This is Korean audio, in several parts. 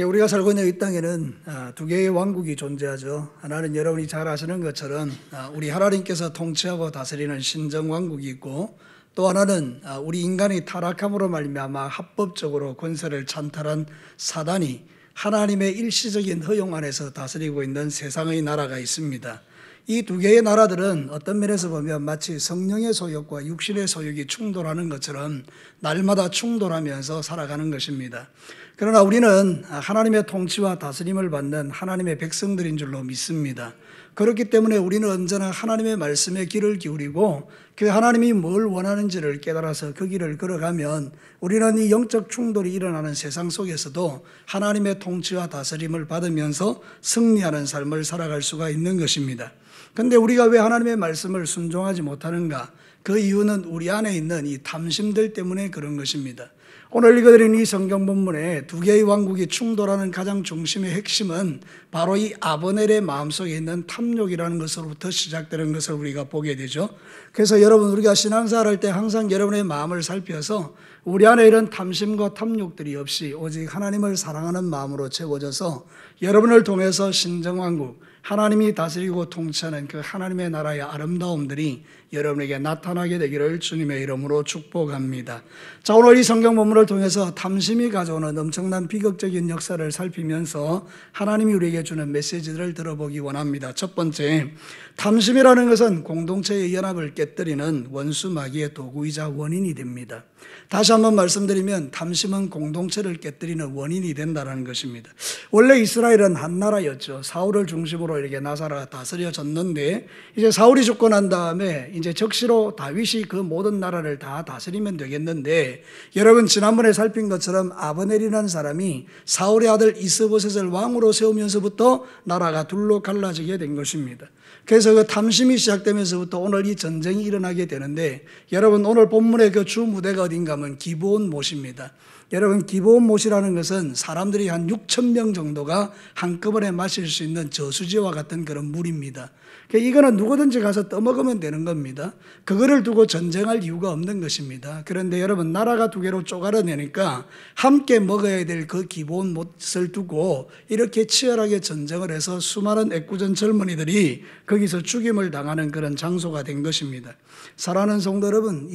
우리가 살고 있는 이 땅에는 두 개의 왕국이 존재하죠. 하나는 여러분이 잘 아시는 것처럼 우리 하나님께서 통치하고 다스리는 신정왕국이 있고, 또 하나는 우리 인간이 타락함으로 말미암아 합법적으로 권세를 찬탈한 사단이 하나님의 일시적인 허용 안에서 다스리고 있는 세상의 나라가 있습니다. 이 두 개의 나라들은 어떤 면에서 보면 마치 성령의 소욕과 육신의 소욕이 충돌하는 것처럼 날마다 충돌하면서 살아가는 것입니다. 그러나 우리는 하나님의 통치와 다스림을 받는 하나님의 백성들인 줄로 믿습니다. 그렇기 때문에 우리는 언제나 하나님의 말씀에 귀를 기울이고 그 하나님이 뭘 원하는지를 깨달아서 그 길을 걸어가면 우리는 이 영적 충돌이 일어나는 세상 속에서도 하나님의 통치와 다스림을 받으면서 승리하는 삶을 살아갈 수가 있는 것입니다. 그런데 우리가 왜 하나님의 말씀을 순종하지 못하는가? 그 이유는 우리 안에 있는 이 탐심들 때문에 그런 것입니다. 오늘 읽어드린 이 성경 본문에 두 개의 왕국이 충돌하는 가장 중심의 핵심은 바로 이 아브넬의 마음속에 있는 탐욕이라는 것으로부터 시작되는 것을 우리가 보게 되죠. 그래서 여러분, 우리가 신앙생활할 때 항상 여러분의 마음을 살펴서 우리 안에 이런 탐심과 탐욕들이 없이 오직 하나님을 사랑하는 마음으로 채워져서 여러분을 통해서 신정왕국, 하나님이 다스리고 통치하는 그 하나님의 나라의 아름다움들이 여러분에게 나타나게 되기를 주님의 이름으로 축복합니다. 자, 오늘 이 성경 본문을 통해서 탐심이 가져오는 엄청난 비극적인 역사를 살피면서 하나님이 우리에게 주는 메시지들을 들어보기 원합니다. 첫 번째, 탐심이라는 것은 공동체의 연합을 깨뜨리는 원수 마귀의 도구이자 원인이 됩니다. 다시 한번 말씀드리면 탐심은 공동체를 깨뜨리는 원인이 된다는 것입니다. 원래 이스라엘은 한 나라였죠. 사울을 중심으로 이렇게 나사가 다스려졌는데, 이제 사울이 죽고 난 다음에 이제 적시로 다윗이 그 모든 나라를 다 다스리면 되겠는데, 여러분 지난번에 살핀 것처럼 아브넬이라는 사람이 사울의 아들 이스보셋을 왕으로 세우면서부터 나라가 둘로 갈라지게 된 것입니다. 그래서 그 탐심이 시작되면서부터 오늘 이 전쟁이 일어나게 되는데, 여러분 오늘 본문의 그 주 무대가 어딘가 하면 기브온 못입니다. 여러분, 기브온 못이라는 것은 사람들이 한 6천 명 정도가 한꺼번에 마실 수 있는 저수지와 같은 그런 물입니다. 이거는 누구든지 가서 떠먹으면 되는 겁니다. 그거를 두고 전쟁할 이유가 없는 것입니다. 그런데 여러분, 나라가 두 개로 쪼가려내니까 함께 먹어야 될 그 기브온 못을 두고 이렇게 치열하게 전쟁을 해서 수많은 애꿎은 젊은이들이 거기서 죽임을 당하는 그런 장소가 된 것입니다. 사랑하는 성도 여러분,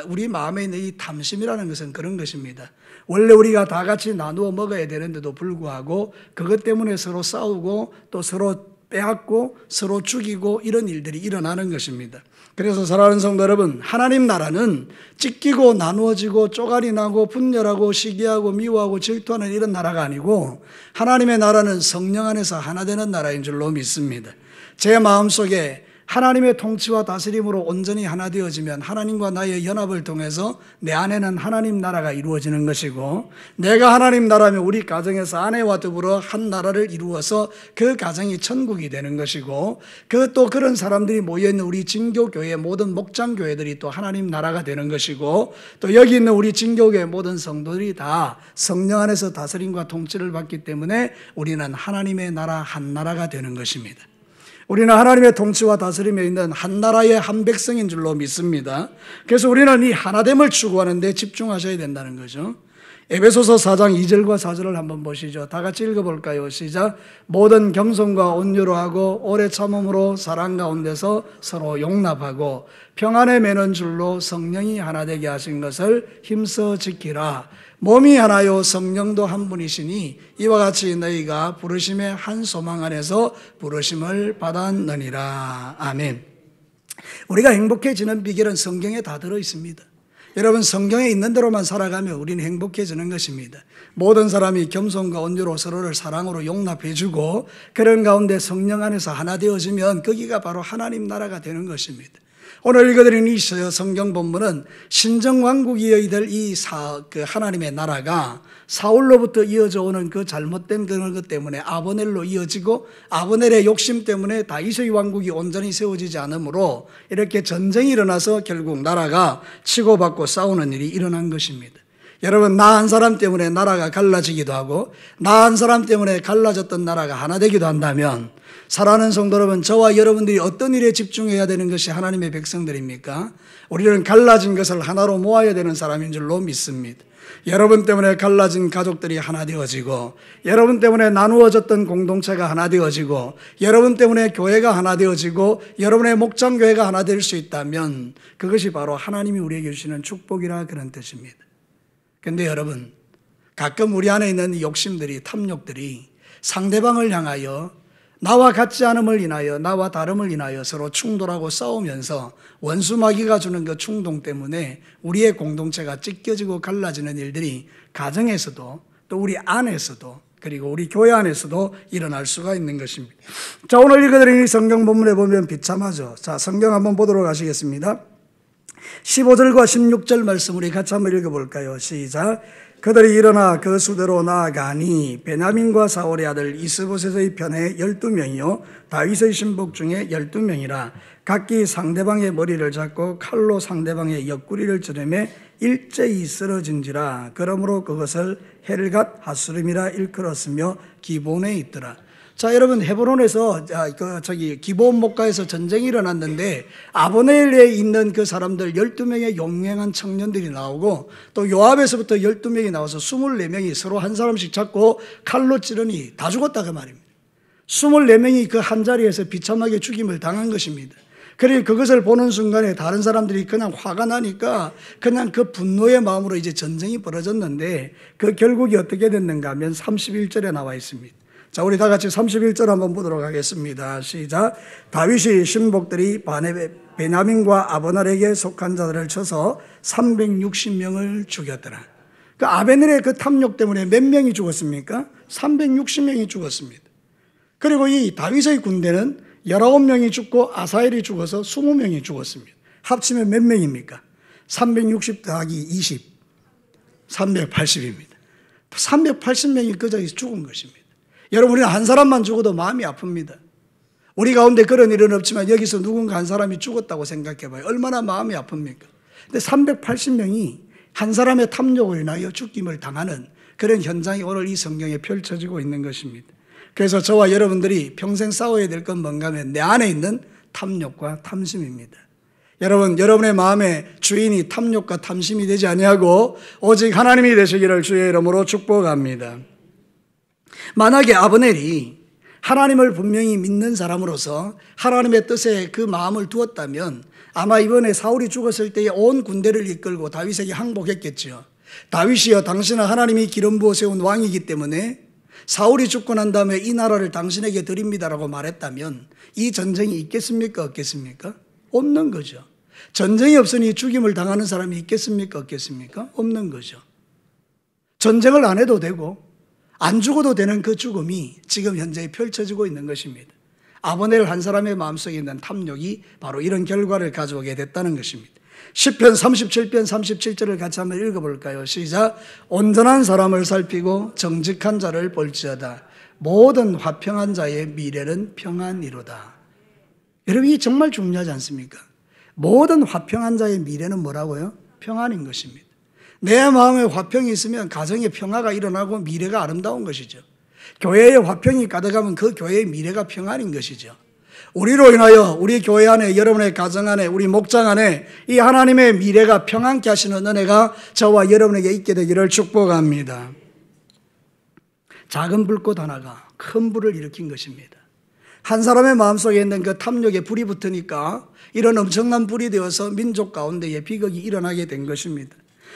우리 마음에 있는 이 탐심이라는 것은 그런 것입니다. 원래 우리가 다 같이 나누어 먹어야 되는데도 불구하고 그것 때문에 서로 싸우고 또 서로 빼앗고 서로 죽이고 이런 일들이 일어나는 것입니다. 그래서 사랑하는 성도 여러분, 하나님 나라는 찢기고 나누어지고 쪼가리 나고 분열하고 시기하고 미워하고 질투하는 이런 나라가 아니고, 하나님의 나라는 성령 안에서 하나 되는 나라인 줄로 믿습니다. 제 마음속에 하나님의 통치와 다스림으로 온전히 하나 되어지면 하나님과 나의 연합을 통해서 내 안에는 하나님 나라가 이루어지는 것이고, 내가 하나님 나라면 우리 가정에서 아내와 더불어 한 나라를 이루어서 그 가정이 천국이 되는 것이고, 또 그런 사람들이 모여있는 우리 진교교회 모든 목장교회들이 또 하나님 나라가 되는 것이고, 또 여기 있는 우리 진교교회 모든 성도들이 다 성령 안에서 다스림과 통치를 받기 때문에 우리는 하나님의 나라 한 나라가 되는 것입니다. 우리는 하나님의 통치와 다스림에 있는 한 나라의 한 백성인 줄로 믿습니다. 그래서 우리는 이 하나됨을 추구하는 데 집중하셔야 된다는 거죠. 에베소서 4장 2절과 4절을 한번 보시죠. 다 같이 읽어볼까요? 시작. 모든 겸손과 온유로 하고 오래 참음으로 사랑 가운데서 서로 용납하고 평안에 매는 줄로 성령이 하나 되게 하신 것을 힘써 지키라. 몸이 하나요 성령도 한 분이시니 이와 같이 너희가 부르심의 한 소망 안에서 부르심을 받았느니라. 아멘. 우리가 행복해지는 비결은 성경에 다 들어 있습니다. 여러분, 성경에 있는 대로만 살아가면 우리는 행복해지는 것입니다. 모든 사람이 겸손과 온유로 서로를 사랑으로 용납해주고 그런 가운데 성령 안에서 하나 되어지면 거기가 바로 하나님 나라가 되는 것입니다. 오늘 읽어드린 이 성경 본문은 신정왕국이어야 될 이 하나님의 나라가 사울로부터 이어져 오는 그 잘못된 그런 것 때문에 아브넬로 이어지고, 아브넬의 욕심 때문에 다윗의 왕국이 온전히 세워지지 않으므로 이렇게 전쟁이 일어나서 결국 나라가 치고받고 싸우는 일이 일어난 것입니다. 여러분, 나 한 사람 때문에 나라가 갈라지기도 하고 나 한 사람 때문에 갈라졌던 나라가 하나 되기도 한다면, 사랑하는 성도 여러분, 저와 여러분들이 어떤 일에 집중해야 되는 것이 하나님의 백성들입니까? 우리는 갈라진 것을 하나로 모아야 되는 사람인 줄로 믿습니다. 여러분 때문에 갈라진 가족들이 하나 되어지고, 여러분 때문에 나누어졌던 공동체가 하나 되어지고, 여러분 때문에 교회가 하나 되어지고, 여러분의 목장교회가 하나 될 수 있다면 그것이 바로 하나님이 우리에게 주시는 축복이라 그런 뜻입니다. 그런데 여러분, 가끔 우리 안에 있는 욕심들이, 탐욕들이 상대방을 향하여 나와 같지 않음을 인하여, 나와 다름을 인하여 서로 충돌하고 싸우면서 원수마귀가 주는 그 충동 때문에 우리의 공동체가 찢겨지고 갈라지는 일들이 가정에서도 또 우리 안에서도 그리고 우리 교회 안에서도 일어날 수가 있는 것입니다. 자, 오늘 읽어드린 이 성경 본문에 보면 비참하죠. 자, 성경 한번 보도록 하시겠습니다. 15절과 16절 말씀 우리 같이 한번 읽어볼까요? 시작. 그들이 일어나 그 수대로 나아가니 베냐민과 사울의 아들 이스보셋의 편에 12명이요 다윗의 신복 중에 12명이라 각기 상대방의 머리를 잡고 칼로 상대방의 옆구리를 찌르매 일제히 쓰러진지라. 그러므로 그것을 헬갓 하수림이라 일컬었으며 기본에 있더라. 자, 여러분, 헤브론에서 기브온 목가에서 전쟁이 일어났는데 아브넬에 있는 그 사람들 12명의 용맹한 청년들이 나오고 또 요압에서부터 12명이 나와서 24명이 서로 한 사람씩 잡고 칼로 찌르니 다 죽었다 그 말입니다. 24명이 그 한 자리에서 비참하게 죽임을 당한 것입니다. 그러니 그것을 보는 순간에 다른 사람들이 그냥 화가 나니까 그냥 그 분노의 마음으로 이제 전쟁이 벌어졌는데 그 결국이 어떻게 됐는가 하면 31절에 나와 있습니다. 자, 우리 다 같이 31절 한번 보도록 하겠습니다. 시작. 다윗이 신복들이 베냐민과 아브넬에게 속한 자들을 쳐서 360명을 죽였더라. 그 아브넬의 그 탐욕 때문에 몇 명이 죽었습니까? 360명이 죽었습니다. 그리고 이 다윗의 군대는 19명이 죽고 아사엘이 죽어서 20명이 죽었습니다. 합치면 몇 명입니까? 360 더하기 20, 380입니다. 380명이 그 자리에서 죽은 것입니다. 여러분, 우리는 한 사람만 죽어도 마음이 아픕니다. 우리 가운데 그런 일은 없지만 여기서 누군가 한 사람이 죽었다고 생각해 봐요. 얼마나 마음이 아픕니까? 근데 380명이 한 사람의 탐욕을 인하여 죽임을 당하는 그런 현장이 오늘 이 성경에 펼쳐지고 있는 것입니다. 그래서 저와 여러분들이 평생 싸워야 될 건 뭔가 하면 내 안에 있는 탐욕과 탐심입니다. 여러분, 여러분의 마음의 주인이 탐욕과 탐심이 되지 아니하고 오직 하나님이 되시기를 주의 이름으로 축복합니다. 만약에 아브넬이 하나님을 분명히 믿는 사람으로서 하나님의 뜻에 그 마음을 두었다면 아마 이번에 사울이 죽었을 때에 온 군대를 이끌고 다윗에게 항복했겠죠. 다윗이여, 당신은 하나님이 기름 부어 세운 왕이기 때문에 사울이 죽고 난 다음에 이 나라를 당신에게 드립니다라고 말했다면 이 전쟁이 있겠습니까? 없겠습니까? 없는 거죠. 전쟁이 없으니 죽임을 당하는 사람이 있겠습니까? 없겠습니까? 없는 거죠. 전쟁을 안 해도 되고 안 죽어도 되는 그 죽음이 지금 현재 펼쳐지고 있는 것입니다. 아브넬 한 사람의 마음속에 있는 탐욕이 바로 이런 결과를 가져오게 됐다는 것입니다. 시편 37편 37절을 같이 한번 읽어볼까요? 시작. 온전한 사람을 살피고 정직한 자를 볼지어다. 모든 화평한 자의 미래는 평안이로다. 여러분, 이게 정말 중요하지 않습니까? 모든 화평한 자의 미래는 뭐라고요? 평안인 것입니다. 내 마음에 화평이 있으면 가정에 평화가 일어나고 미래가 아름다운 것이죠. 교회에 화평이 가득하면 그 교회의 미래가 평안인 것이죠. 우리로 인하여 우리 교회 안에, 여러분의 가정 안에, 우리 목장 안에 이 하나님의 미래가 평안케 하시는 은혜가 저와 여러분에게 있게 되기를 축복합니다. 작은 불꽃 하나가 큰 불을 일으킨 것입니다. 한 사람의 마음속에 있는 그 탐욕에 불이 붙으니까 이런 엄청난 불이 되어서 민족 가운데에 비극이 일어나게 된 것입니다.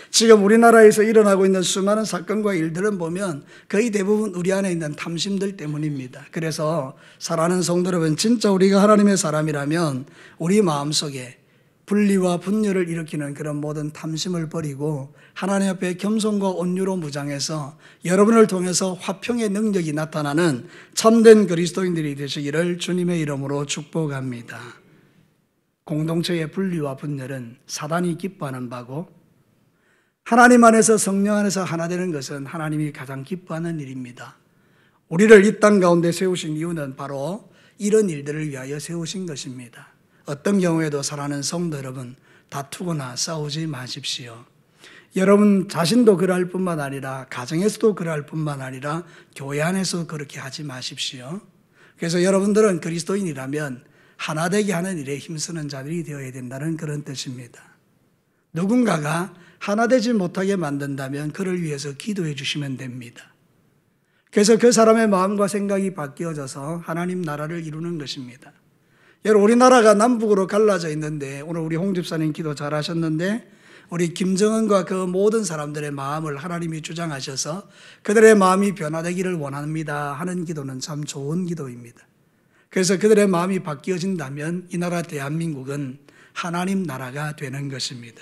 지금 우리나라에서 일어나고 있는 수많은 사건과 일들은 보면 거의 대부분 우리 안에 있는 탐심들 때문입니다. 그래서 사랑하는 성도 여러분, 진짜 우리가 하나님의 사람이라면 우리 마음속에 분리와 분열을 일으키는 그런 모든 탐심을 버리고 하나님 앞에 겸손과 온유로 무장해서 여러분을 통해서 화평의 능력이 나타나는 참된 그리스도인들이 되시기를 주님의 이름으로 축복합니다. 공동체의 분리와 분열은 사단이 기뻐하는 바고 하나님 안에서, 성령 안에서 하나 되는 것은 하나님이 가장 기뻐하는 일입니다. 우리를 이 땅 가운데 세우신 이유는 바로 이런 일들을 위하여 세우신 것입니다. 어떤 경우에도 사랑하는 성도 여러분, 다투거나 싸우지 마십시오. 여러분 자신도 그럴 뿐만 아니라 가정에서도 그럴 뿐만 아니라 교회 안에서 그렇게 하지 마십시오. 그래서 여러분들은 그리스도인이라면 하나 되게 하는 일에 힘쓰는 자들이 되어야 된다는 그런 뜻입니다. 누군가가 하나 되지 못하게 만든다면 그를 위해서 기도해 주시면 됩니다. 그래서 그 사람의 마음과 생각이 바뀌어져서 하나님 나라를 이루는 것입니다. 여러분, 우리나라가 남북으로 갈라져 있는데 오늘 우리 홍 집사님 기도 잘하셨는데 우리 김정은과 그 모든 사람들의 마음을 하나님이 주장하셔서 그들의 마음이 변화되기를 원합니다 하는 기도는 참 좋은 기도입니다. 그래서 그들의 마음이 바뀌어진다면 이 나라 대한민국은 하나님 나라가 되는 것입니다.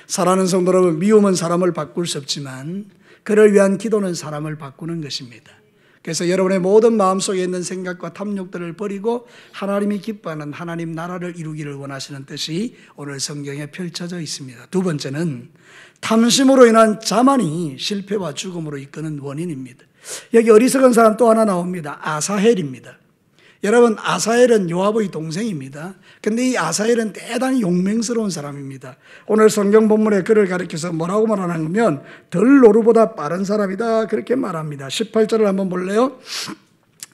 사랑하는 성도 여러분, 미움은 사람을 바꿀 수 없지만 그를 위한 기도는 사람을 바꾸는 것입니다. 그래서 여러분의 모든 마음속에 있는 생각과 탐욕들을 버리고 하나님이 기뻐하는 하나님 나라를 이루기를 원하시는 뜻이 오늘 성경에 펼쳐져 있습니다. 두 번째는 탐심으로 인한 자만이 실패와 죽음으로 이끄는 원인입니다. 여기 어리석은 사람 또 하나 나옵니다. 아사헬입니다. 여러분, 아사헬은 요압의 동생입니다. 근데 이 아사헬은 대단히 용맹스러운 사람입니다. 오늘 성경 본문에 그를 가리켜서 뭐라고 말하냐면 들노루보다 빠른 사람이다 그렇게 말합니다. 18절을 한번 볼래요?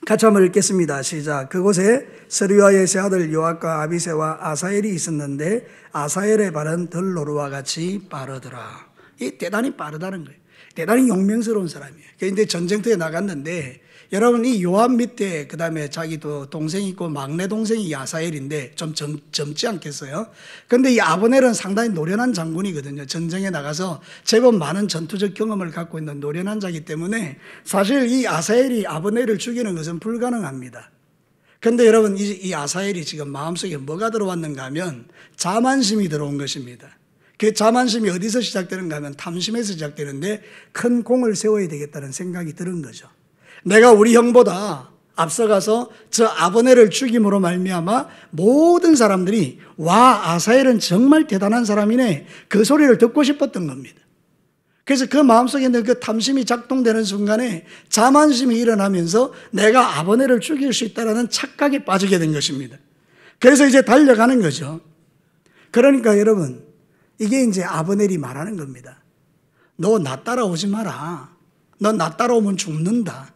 같이 한번 읽겠습니다. 시작. 그곳에 스루야의 세 아들 요압과 아비새와 아사헬이 있었는데 아사헬의 발은 들노루와 같이 빠르더라. 이 대단히 빠르다는 거예요. 대단히 용맹스러운 사람이에요. 그런데 전쟁터에 나갔는데 여러분, 이 요압 밑에 그 다음에 자기도 동생이 있고 막내 동생이 아사헬인데 좀 젊지 않겠어요? 근데 이 아브넬은 상당히 노련한 장군이거든요. 전쟁에 나가서 제법 많은 전투적 경험을 갖고 있는 노련한 자이기 때문에 사실 이 아사헬이 아브넬을 죽이는 것은 불가능합니다. 근데 여러분, 이 아사헬이 지금 마음속에 뭐가 들어왔는가 하면 자만심이 들어온 것입니다. 그 자만심이 어디서 시작되는가 하면 탐심에서 시작되는데 큰 공을 세워야 되겠다는 생각이 드는 거죠. 내가 우리 형보다 앞서가서 저 아브넬을 죽임으로 말미암아 모든 사람들이 와, 아사헬은 정말 대단한 사람이네 그 소리를 듣고 싶었던 겁니다. 그래서 그 마음속에 있는 그 탐심이 작동되는 순간에 자만심이 일어나면서 내가 아브넬을 죽일 수 있다는 착각에 빠지게 된 것입니다. 그래서 이제 달려가는 거죠. 그러니까 여러분, 이게 이제 아브넬이 말하는 겁니다. 너 나 따라오지 마라. 너 나 따라오면 죽는다.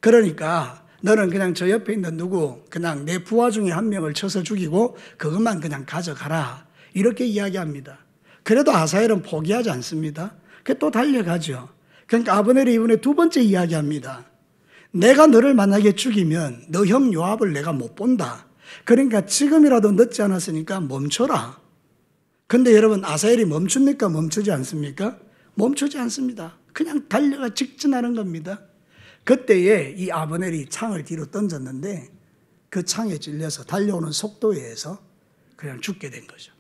그러니까 너는 그냥 저 옆에 있는 누구 그냥 내 부하 중에 한 명을 쳐서 죽이고 그것만 그냥 가져가라. 이렇게 이야기합니다. 그래도 아사헬은 포기하지 않습니다. 또 달려가죠. 그러니까 아브넬이 이번에 두 번째 이야기합니다. 내가 너를 만약에 죽이면 너 형 요압을 내가 못 본다. 그러니까 지금이라도 늦지 않았으니까 멈춰라. 근데 여러분, 아사헬이 멈춥니까? 멈추지 않습니까? 멈추지 않습니다. 그냥 달려가 직진하는 겁니다. 그때에 이 아브넬이 창을 뒤로 던졌는데 그 창에 찔려서 달려오는 속도에 의해서 그냥 죽게 된 거죠.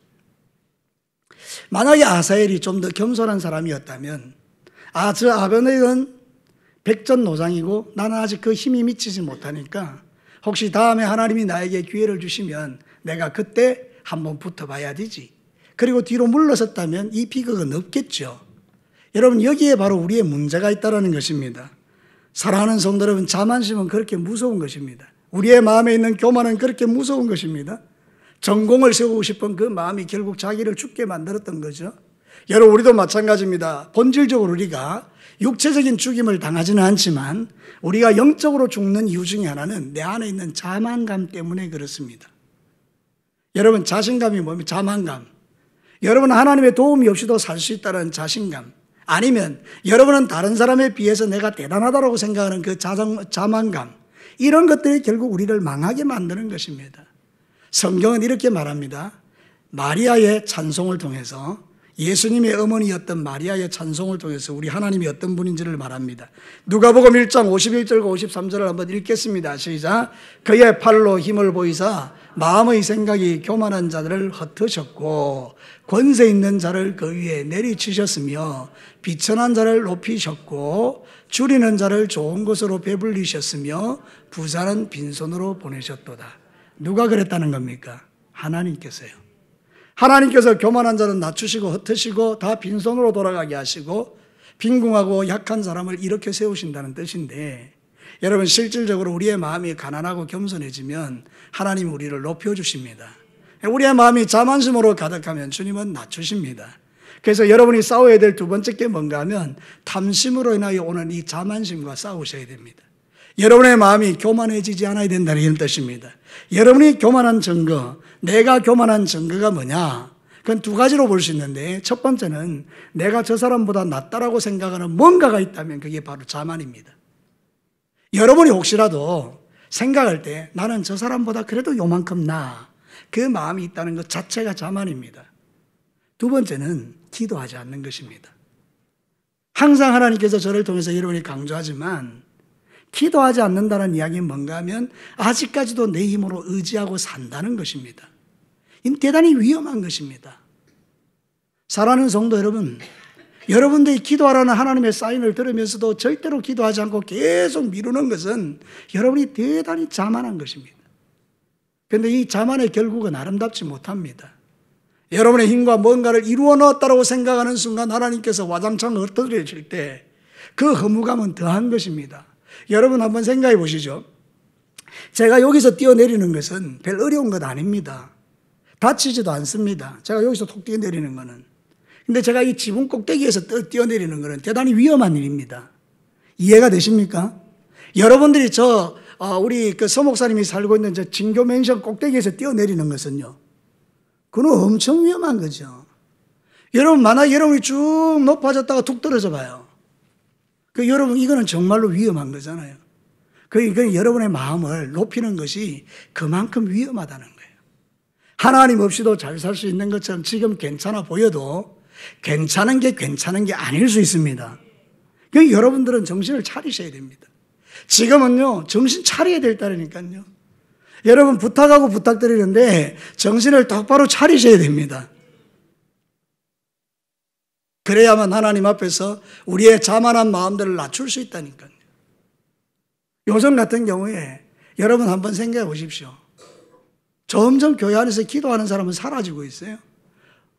만약에 아사헬이 좀 더 겸손한 사람이었다면 저 아브넬은 백전노장이고 나는 아직 그 힘이 미치지 못하니까 혹시 다음에 하나님이 나에게 기회를 주시면 내가 그때 한번 붙어봐야 되지. 그리고 뒤로 물러섰다면 이 비극은 없겠죠. 여러분, 여기에 바로 우리의 문제가 있다는 것입니다. 사랑하는 성도 여러분, 자만심은 그렇게 무서운 것입니다. 우리의 마음에 있는 교만은 그렇게 무서운 것입니다. 전공을 세우고 싶은 그 마음이 결국 자기를 죽게 만들었던 거죠. 여러분, 우리도 마찬가지입니다. 본질적으로 우리가 육체적인 죽임을 당하지는 않지만 우리가 영적으로 죽는 이유 중에 하나는 내 안에 있는 자만감 때문에 그렇습니다. 여러분, 자신감이 뭡니까? 자만감. 여러분, 하나님의 도움이 없이도 살 수 있다는 자신감. 아니면 여러분은 다른 사람에 비해서 내가 대단하다고 생각하는 그 자만감, 이런 것들이 결국 우리를 망하게 만드는 것입니다. 성경은 이렇게 말합니다. 마리아의 찬송을 통해서, 예수님의 어머니였던 마리아의 찬송을 통해서 우리 하나님이 어떤 분인지를 말합니다. 누가복음 1장 51절과 53절을 한번 읽겠습니다. 시작. 그의 팔로 힘을 보이사 마음의 생각이 교만한 자들을 흩으셨고 권세 있는 자를 그 위에 내리치셨으며 비천한 자를 높이셨고 줄이는 자를 좋은 것으로 배불리셨으며 부자는 빈손으로 보내셨도다. 누가 그랬다는 겁니까? 하나님께서요. 하나님께서 교만한 자는 낮추시고 흩으시고 다 빈손으로 돌아가게 하시고 빈궁하고 약한 사람을 이렇게 세우신다는 뜻인데, 여러분, 실질적으로 우리의 마음이 가난하고 겸손해지면 하나님이 우리를 높여주십니다. 우리의 마음이 자만심으로 가득하면 주님은 낮추십니다. 그래서 여러분이 싸워야 될 두 번째 게 뭔가 하면 탐심으로 인하여 오는 이 자만심과 싸우셔야 됩니다. 여러분의 마음이 교만해지지 않아야 된다는 뜻입니다. 여러분이 교만한 증거, 내가 교만한 증거가 뭐냐? 그건 두 가지로 볼 수 있는데, 첫 번째는 내가 저 사람보다 낫다라고 생각하는 뭔가가 있다면 그게 바로 자만입니다. 여러분이 혹시라도 생각할 때 나는 저 사람보다 그래도 요만큼 그 마음이 있다는 것 자체가 자만입니다. 두 번째는 기도하지 않는 것입니다. 항상 하나님께서 저를 통해서 여러분이 강조하지만, 기도하지 않는다는 이야기는 뭔가 하면 아직까지도 내 힘으로 의지하고 산다는 것입니다. 이 대단히 위험한 것입니다. 사랑하는 성도 여러분, 여러분들이 기도하라는 하나님의 사인을 들으면서도 절대로 기도하지 않고 계속 미루는 것은 여러분이 대단히 자만한 것입니다. 그런데 이 자만의 결국은 아름답지 못합니다. 여러분의 힘과 뭔가를 이루어 넣었다고 생각하는 순간 하나님께서 와장창 흩어뜨리실 때 그 허무감은 더한 것입니다. 여러분 한번 생각해 보시죠. 제가 여기서 뛰어내리는 것은 별 어려운 것 아닙니다. 다치지도 않습니다. 제가 여기서 톡 뛰어내리는 것은. 근데 제가 이 지붕 꼭대기에서 뛰어내리는 것은 대단히 위험한 일입니다. 이해가 되십니까? 여러분들이 우리 그 서목사님이 살고 있는 저 진교 맨션 꼭대기에서 뛰어내리는 것은요, 그건 엄청 위험한 거죠. 여러분, 만약 여러분이 쭉 높아졌다가 툭 떨어져 봐요. 여러분, 이거는 정말로 위험한 거잖아요. 그 여러분의 마음을 높이는 것이 그만큼 위험하다는 거예요. 하나님 없이도 잘 살 수 있는 것처럼 지금 괜찮아 보여도 괜찮은 게 아닐 수 있습니다. 여러분들은 정신을 차리셔야 됩니다. 지금은요, 정신 차려야 될 때라니까요. 여러분 부탁하고 부탁드리는데 정신을 똑바로 차리셔야 됩니다. 그래야만 하나님 앞에서 우리의 자만한 마음들을 낮출 수 있다니까요. 요즘 같은 경우에 여러분 한번 생각해 보십시오. 점점 교회 안에서 기도하는 사람은 사라지고 있어요.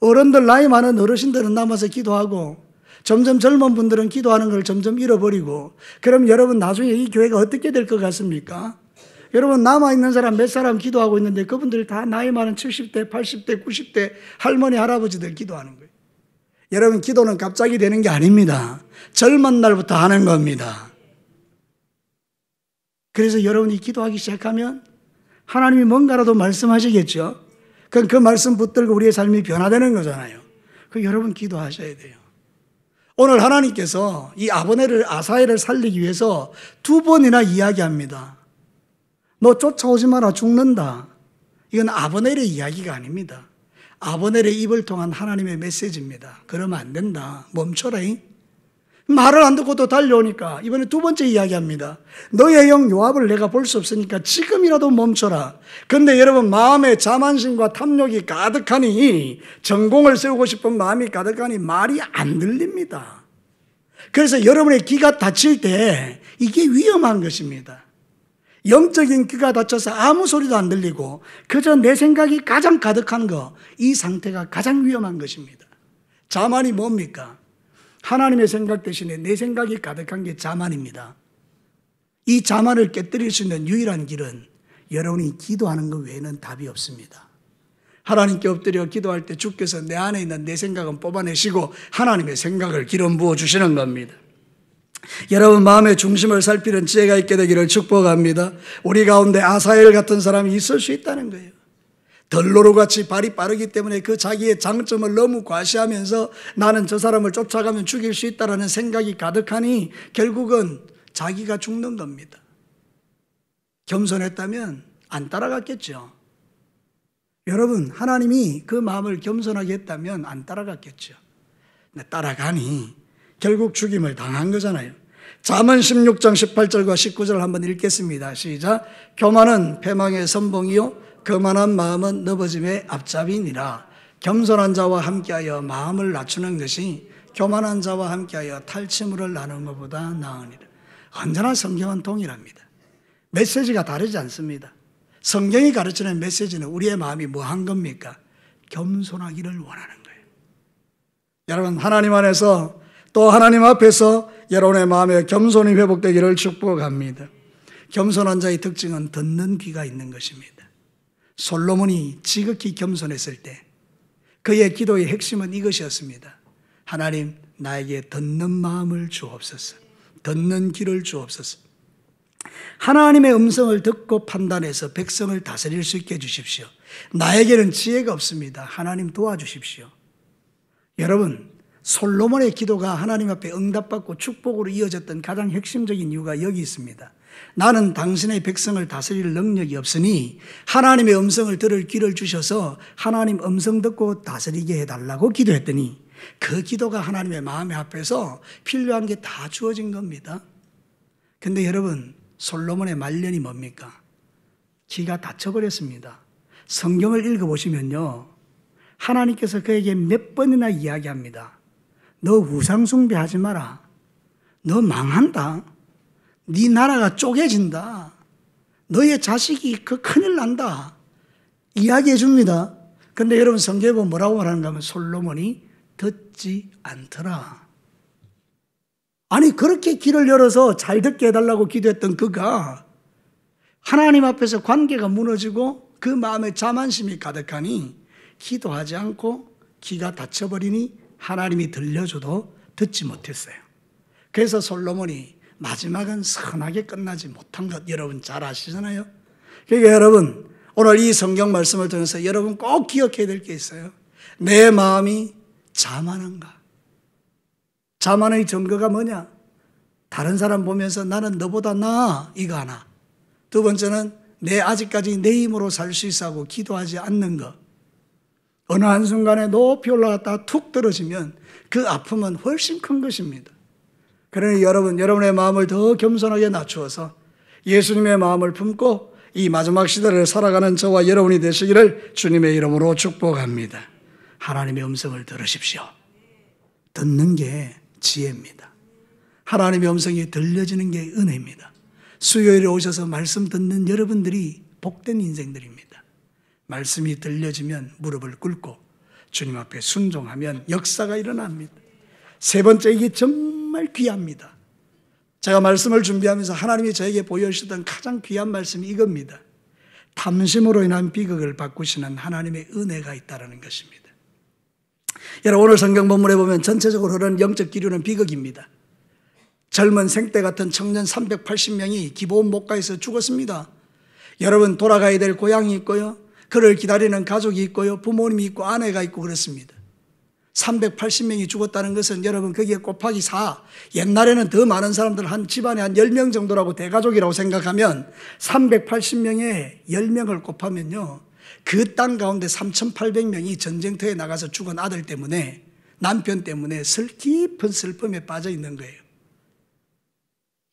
어른들, 나이 많은 어르신들은 남아서 기도하고 점점 젊은 분들은 기도하는 걸 점점 잃어버리고, 그럼 여러분 나중에 이 교회가 어떻게 될 것 같습니까? 여러분 남아있는 사람 몇 사람 기도하고 있는데 그분들이 다 나이 많은 70대, 80대, 90대 할머니, 할아버지들 기도하는 거예요. 여러분, 기도는 갑자기 되는 게 아닙니다. 젊은 날부터 하는 겁니다. 그래서 여러분이 기도하기 시작하면 하나님이 뭔가라도 말씀하시겠죠. 그럼 그 말씀 붙들고 우리의 삶이 변화되는 거잖아요. 여러분 기도하셔야 돼요. 오늘 하나님께서 이 아사엘을 살리기 위해서 2번이나 이야기합니다. 너 쫓아오지 마라, 죽는다. 이건 아브넬의 이야기가 아닙니다. 아브넬의 입을 통한 하나님의 메시지입니다. 그러면 안 된다. 멈춰라. 말을 안 듣고 또 달려오니까 이번에 2번째 이야기합니다. 너의 형 요압을 내가 볼 수 없으니까 지금이라도 멈춰라. 그런데 여러분, 마음에 자만심과 탐욕이 가득하니, 전공을 세우고 싶은 마음이 가득하니 말이 안 들립니다. 그래서 여러분의 귀가 닫힐 때 이게 위험한 것입니다. 영적인 귀가 닫혀서 아무 소리도 안 들리고 그저 내 생각이 가장 가득한 거, 이 상태가 가장 위험한 것입니다. 자만이 뭡니까? 하나님의 생각 대신에 내 생각이 가득한 게 자만입니다. 이 자만을 깨뜨릴 수 있는 유일한 길은 여러분이 기도하는 것 외에는 답이 없습니다. 하나님께 엎드려 기도할 때 주께서 내 안에 있는 내 생각은 뽑아내시고 하나님의 생각을 기름 부어 주시는 겁니다. 여러분 마음의 중심을 살피는 지혜가 있게 되기를 축복합니다. 우리 가운데 아사엘 같은 사람이 있을 수 있다는 거예요. 덜로로같이 발이 빠르기 때문에 그 자기의 장점을 너무 과시하면서 나는 저 사람을 쫓아가면 죽일 수 있다는 생각이 가득하니 결국은 자기가 죽는 겁니다. 겸손했다면 안 따라갔겠죠. 여러분, 하나님이 그 마음을 겸손하게 했다면 안 따라갔겠죠. 따라가니 결국 죽임을 당한 거잖아요. 잠언 16장 18절과 19절 한번 읽겠습니다. 시작. 교만은 패망의 선봉이요 거만한 마음은 넘어짐의 앞잡이니라. 겸손한 자와 함께하여 마음을 낮추는 것이 교만한 자와 함께하여 탈취물을 나누는 것보다 나으니라. 언제나 성경은 동일합니다. 메시지가 다르지 않습니다. 성경이 가르치는 메시지는 우리의 마음이 뭐 한 겁니까? 겸손하기를 원하는 거예요. 여러분, 하나님 안에서 또 하나님 앞에서 여러분의 마음에 겸손이 회복되기를 축복합니다. 겸손한 자의 특징은 듣는 귀가 있는 것입니다. 솔로몬이 지극히 겸손했을 때 그의 기도의 핵심은 이것이었습니다. 하나님, 나에게 듣는 마음을 주옵소서. 듣는 귀를 주옵소서. 하나님의 음성을 듣고 판단해서 백성을 다스릴 수 있게 해주십시오. 나에게는 지혜가 없습니다. 하나님 도와주십시오. 여러분, 솔로몬의 기도가 하나님 앞에 응답받고 축복으로 이어졌던 가장 핵심적인 이유가 여기 있습니다. 나는 당신의 백성을 다스릴 능력이 없으니 하나님의 음성을 들을 귀를 주셔서 하나님 음성 듣고 다스리게 해달라고 기도했더니 그 기도가 하나님의 마음에 앞에서 필요한 게 다 주어진 겁니다. 근데 여러분, 솔로몬의 말년이 뭡니까? 기가 다쳐버렸습니다. 성경을 읽어보시면요, 하나님께서 그에게 몇 번이나 이야기합니다. 너 우상 숭배하지 마라. 너 망한다. 네 나라가 쪼개진다. 너의 자식이 큰일 난다. 이야기해 줍니다. 근데 여러분, 성경에 보면 뭐라고 말하는가 하면 솔로몬이 듣지 않더라. 아니, 그렇게 길을 열어서 잘 듣게 해달라고 기도했던 그가 하나님 앞에서 관계가 무너지고 그 마음에 자만심이 가득하니 기도하지 않고 귀가 닫혀버리니 하나님이 들려줘도 듣지 못했어요. 그래서 솔로몬이 마지막은 선하게 끝나지 못한 것 여러분 잘 아시잖아요. 그러니까 여러분, 오늘 이 성경 말씀을 통해서 여러분 꼭 기억해야 될 게 있어요. 내 마음이 자만한가? 자만의 증거가 뭐냐? 다른 사람 보면서 나는 너보다 나아, 이거 하나. 두 번째는 내 아직까지 내 힘으로 살 수 있어 하고 기도하지 않는 것. 어느 한순간에 높이 올라갔다가 툭 떨어지면 그 아픔은 훨씬 큰 것입니다. 그러니 여러분, 여러분의 마음을 더 겸손하게 낮추어서 예수님의 마음을 품고 이 마지막 시대를 살아가는 저와 여러분이 되시기를 주님의 이름으로 축복합니다. 하나님의 음성을 들으십시오. 듣는 게 지혜입니다. 하나님의 음성이 들려지는 게 은혜입니다. 수요일에 오셔서 말씀 듣는 여러분들이 복된 인생들입니다. 말씀이 들려지면 무릎을 꿇고 주님 앞에 순종하면 역사가 일어납니다. 세 번째, 이게 정말 귀합니다. 제가 말씀을 준비하면서 하나님이 저에게 보여주셨던 가장 귀한 말씀이 이겁니다. 탐심으로 인한 비극을 바꾸시는 하나님의 은혜가 있다는 것입니다. 여러분, 오늘 성경 본문에 보면 전체적으로 흐르는 영적 기류는 비극입니다. 젊은 생떼 같은 청년 380명이 기브온 목가에서 죽었습니다. 여러분, 돌아가야 될 고향이 있고요, 그를 기다리는 가족이 있고요, 부모님이 있고 아내가 있고 그렇습니다. 380명이 죽었다는 것은 여러분, 거기에 곱하기 4, 옛날에는 더 많은 사람들 한 집안에 한 10명 정도라고 대가족이라고 생각하면 380명에 10명을 곱하면요, 그 땅 가운데 3,800명이 전쟁터에 나가서 죽은 아들 때문에, 남편 때문에 깊은 슬픔에 빠져 있는 거예요.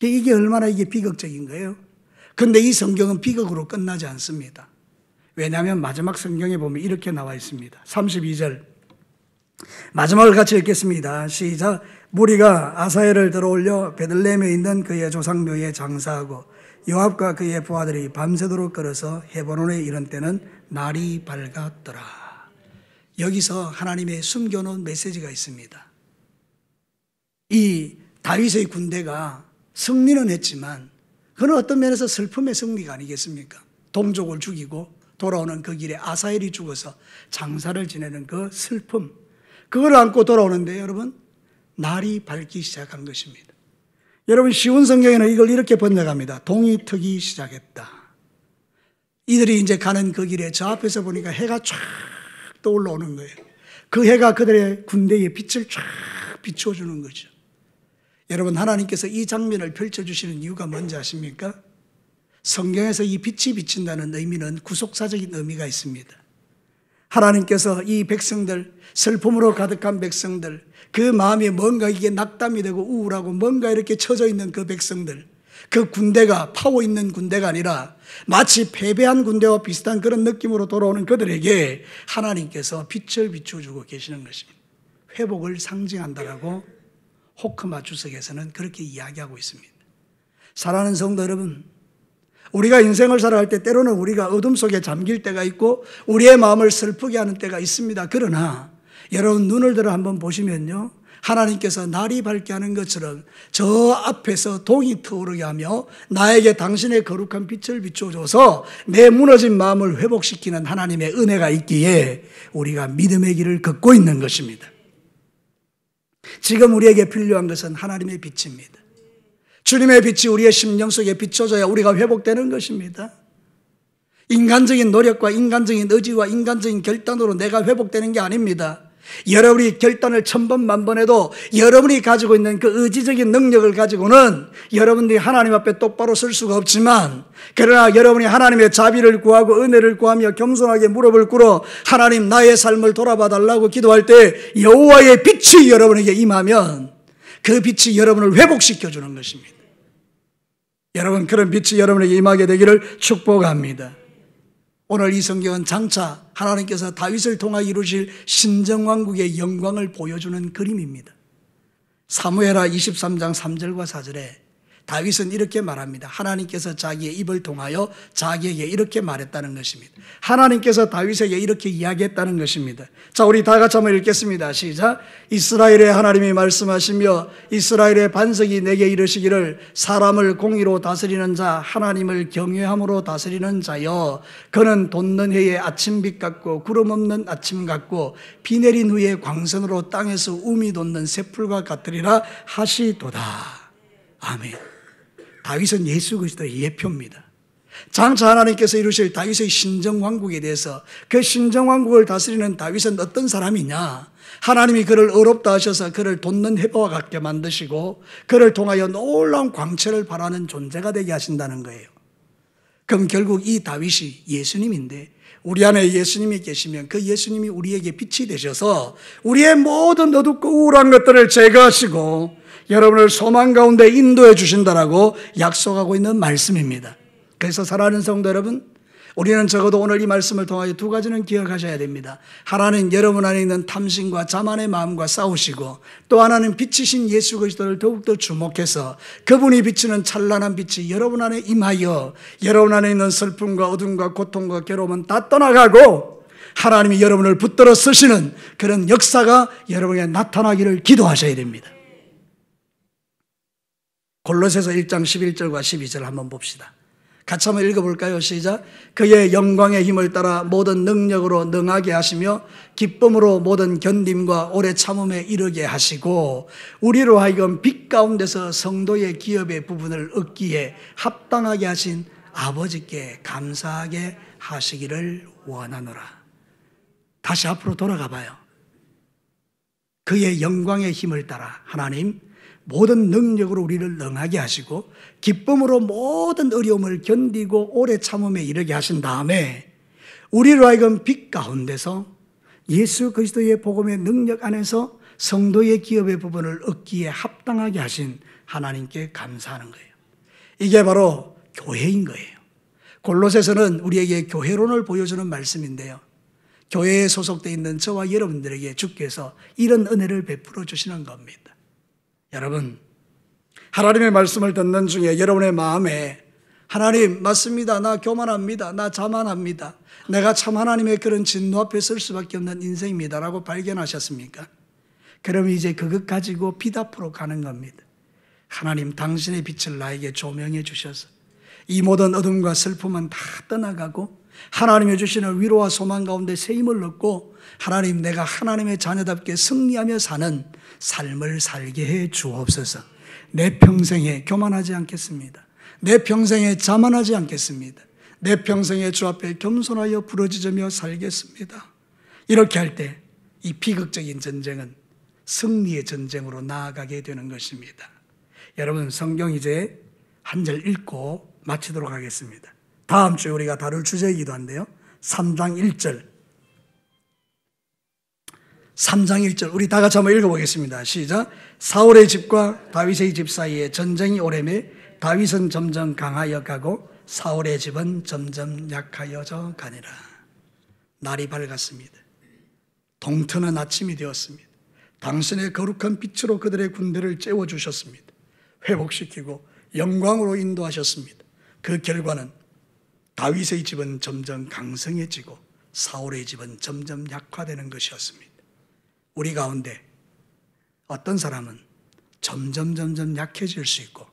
이게 얼마나 이게 비극적인 거예요. 그런데 이 성경은 비극으로 끝나지 않습니다. 왜냐하면 마지막 성경에 보면 이렇게 나와 있습니다. 32절 마지막을 같이 읽겠습니다. 시작. 무리가 아사엘을 들어올려 베들레헴에 있는 그의 조상묘에 장사하고 요압과 그의 부하들이 밤새도록 걸어서 헤브론에 이른 때는 날이 밝았더라. 여기서 하나님의 숨겨놓은 메시지가 있습니다. 이 다윗의 군대가 승리는 했지만 그는 어떤 면에서 슬픔의 승리가 아니겠습니까? 동족을 죽이고 돌아오는 그 길에 아사엘이 죽어서 장사를 지내는 그 슬픔, 그걸 안고 돌아오는데 여러분, 날이 밝기 시작한 것입니다. 여러분, 쉬운 성경에는 이걸 이렇게 번역합니다. 동이 트기 시작했다. 이들이 이제 가는 그 길에 저 앞에서 보니까 해가 쫙 떠올라오는 거예요. 그 해가 그들의 군대에 빛을 쫙 비추어주는 거죠. 여러분, 하나님께서 이 장면을 펼쳐주시는 이유가 뭔지 아십니까? 성경에서 이 빛이 비친다는 의미는 구속사적인 의미가 있습니다. 하나님께서 이 백성들, 슬픔으로 가득한 백성들, 그 마음이 뭔가 이게 낙담이 되고 우울하고 뭔가 이렇게 처져 있는 그 백성들, 그 군대가 파워 있는 군대가 아니라 마치 패배한 군대와 비슷한 그런 느낌으로 돌아오는 그들에게 하나님께서 빛을 비춰주고 계시는 것입니다. 회복을 상징한다라고 호크마 주석에서는 그렇게 이야기하고 있습니다. 사랑하는 성도 여러분, 우리가 인생을 살아갈 때 때로는 우리가 어둠 속에 잠길 때가 있고 우리의 마음을 슬프게 하는 때가 있습니다. 그러나 여러분, 눈을 들어 한번 보시면요, 하나님께서 날이 밝게 하는 것처럼 저 앞에서 동이 트오르게 하며 나에게 당신의 거룩한 빛을 비춰줘서 내 무너진 마음을 회복시키는 하나님의 은혜가 있기에 우리가 믿음의 길을 걷고 있는 것입니다. 지금 우리에게 필요한 것은 하나님의 빛입니다. 주님의 빛이 우리의 심령 속에 비춰져야 우리가 회복되는 것입니다. 인간적인 노력과 인간적인 의지와 인간적인 결단으로 내가 회복되는 게 아닙니다. 여러분이 결단을 1000번 만번 해도 여러분이 가지고 있는 그 의지적인 능력을 가지고는 여러분들이 하나님 앞에 똑바로 설 수가 없지만, 그러나 여러분이 하나님의 자비를 구하고 은혜를 구하며 겸손하게 무릎을 꿇어 하나님 나의 삶을 돌아봐 달라고 기도할 때 여호와의 빛이 여러분에게 임하면 그 빛이 여러분을 회복시켜 주는 것입니다. 여러분, 그런 빛이 여러분에게 임하게 되기를 축복합니다. 오늘 이 성경은 장차 하나님께서 다윗을 통하여 이루실 신정왕국의 영광을 보여주는 그림입니다. 사무엘하 23장 3절과 4절에 다윗은 이렇게 말합니다. 하나님께서 자기의 입을 통하여 자기에게 이렇게 말했다는 것입니다. 하나님께서 다윗에게 이렇게 이야기했다는 것입니다. 자, 우리 다 같이 한번 읽겠습니다. 시작. 이스라엘의 하나님이 말씀하시며 이스라엘의 반석이 내게 이르시기를 사람을 공의로 다스리는 자, 하나님을 경외함으로 다스리는 자여, 그는 돋는 해의 아침빛 같고 구름 없는 아침 같고 비 내린 후에 광선으로 땅에서 움이 돋는 새풀과 같으리라 하시도다. 아멘. 다윗은 예수 그리스도의 예표입니다. 장차 하나님께서 이루실 다윗의 신정왕국에 대해서, 그 신정왕국을 다스리는 다윗은 어떤 사람이냐? 하나님이 그를 의롭다 하셔서 그를 돋는 해와 같게 만드시고 그를 통하여 놀라운 광채를 발하는 존재가 되게 하신다는 거예요. 그럼 결국 이 다윗이 예수님인데, 우리 안에 예수님이 계시면 그 예수님이 우리에게 빛이 되셔서 우리의 모든 어둡고 우울한 것들을 제거하시고 여러분을 소망 가운데 인도해 주신다라고 약속하고 있는 말씀입니다. 그래서 사랑하는 성도 여러분, 우리는 적어도 오늘 이 말씀을 통하여 두 가지는 기억하셔야 됩니다. 하나는 여러분 안에 있는 탐심과 자만의 마음과 싸우시고, 또 하나는 빛이신 예수 그리스도를 더욱더 주목해서 그분이 비치는 찬란한 빛이 여러분 안에 임하여 여러분 안에 있는 슬픔과 어둠과 고통과 괴로움은 다 떠나가고 하나님이 여러분을 붙들어 쓰시는 그런 역사가 여러분에게 나타나기를 기도하셔야 됩니다. 골로새서 1장 11절과 12절 한번 봅시다. 같이 한번 읽어볼까요? 시작. 그의 영광의 힘을 따라 모든 능력으로 능하게 하시며 기쁨으로 모든 견딤과 오래 참음에 이르게 하시고 우리로 하여금 빛 가운데서 성도의 기업의 부분을 얻기에 합당하게 하신 아버지께 감사하게 하시기를 원하노라. 다시 앞으로 돌아가 봐요. 그의 영광의 힘을 따라 하나님 모든 능력으로 우리를 능하게 하시고 기쁨으로 모든 어려움을 견디고 오래 참음에 이르게 하신 다음에 우리로 하여금 빛 가운데서 예수 그리스도의 복음의 능력 안에서 성도의 기업의 부분을 얻기에 합당하게 하신 하나님께 감사하는 거예요. 이게 바로 교회인 거예요. 골로새서는 우리에게 교회론을 보여주는 말씀인데요, 교회에 소속되어 있는 저와 여러분들에게 주께서 이런 은혜를 베풀어 주시는 겁니다. 여러분, 하나님의 말씀을 듣는 중에 여러분의 마음에 하나님 맞습니다, 나 교만합니다, 나 자만합니다, 내가 참 하나님의 그런 진노 앞에 설 수밖에 없는 인생입니다 라고 발견하셨습니까? 그럼 이제 그것 가지고 빛 앞으로 가는 겁니다. 하나님 당신의 빛을 나에게 조명해 주셔서 이 모든 어둠과 슬픔은 다 떠나가고 하나님이 주시는 위로와 소망 가운데 새 힘을 얻고 하나님 내가 하나님의 자녀답게 승리하며 사는 삶을 살게 해 주옵소서. 내 평생에 교만하지 않겠습니다. 내 평생에 자만하지 않겠습니다. 내 평생에 주 앞에 겸손하여 부르짖으며 살겠습니다. 이렇게 할 때 이 비극적인 전쟁은 승리의 전쟁으로 나아가게 되는 것입니다. 여러분, 성경 이제 한 절 읽고 마치도록 하겠습니다. 다음 주에 우리가 다룰 주제이기도 한데요, 3장 1절 우리 다 같이 한번 읽어보겠습니다. 시작. 사울의 집과 다윗의 집 사이에 전쟁이 오래매 다윗은 점점 강하여 가고 사울의 집은 점점 약하여져 가니라. 날이 밝았습니다. 동트는 아침이 되었습니다. 당신의 거룩한 빛으로 그들의 군대를 째워주셨습니다. 회복시키고 영광으로 인도하셨습니다. 그 결과는 다윗의 집은 점점 강성해지고 사울의 집은 점점 약화되는 것이었습니다. 우리 가운데 어떤 사람은 점점 약해질 수 있고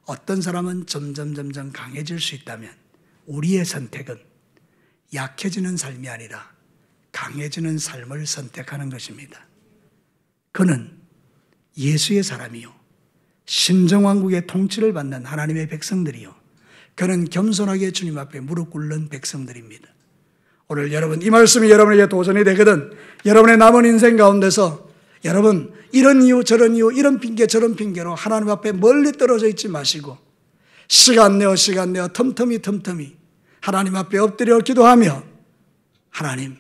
어떤 사람은 점점 강해질 수 있다면 우리의 선택은 약해지는 삶이 아니라 강해지는 삶을 선택하는 것입니다. 그는 예수의 사람이요 신정왕국의 통치를 받는 하나님의 백성들이요, 그는 겸손하게 주님 앞에 무릎 꿇는 백성들입니다. 오늘 여러분, 이 말씀이 여러분에게 도전이 되거든 여러분의 남은 인생 가운데서 여러분 이런 이유 저런 이유, 이런 핑계 저런 핑계로 하나님 앞에 멀리 떨어져 있지 마시고 시간 내어 틈틈이 하나님 앞에 엎드려 기도하며, 하나님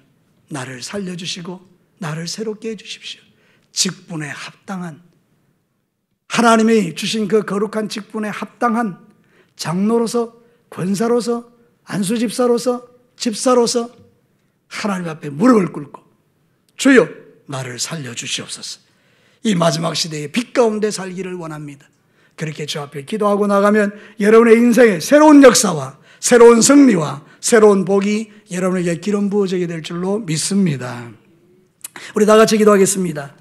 나를 살려주시고 나를 새롭게 해주십시오. 직분에 합당한, 하나님이 주신 그 거룩한 직분에 합당한 장로로서, 권사로서, 안수집사로서, 집사로서 하나님 앞에 무릎을 꿇고 주여 나를 살려주시옵소서. 이 마지막 시대의 빛 가운데 살기를 원합니다. 그렇게 주 앞에 기도하고 나가면 여러분의 인생에 새로운 역사와 새로운 승리와 새로운 복이 여러분에게 기름 부어지게 될 줄로 믿습니다. 우리 다 같이 기도하겠습니다.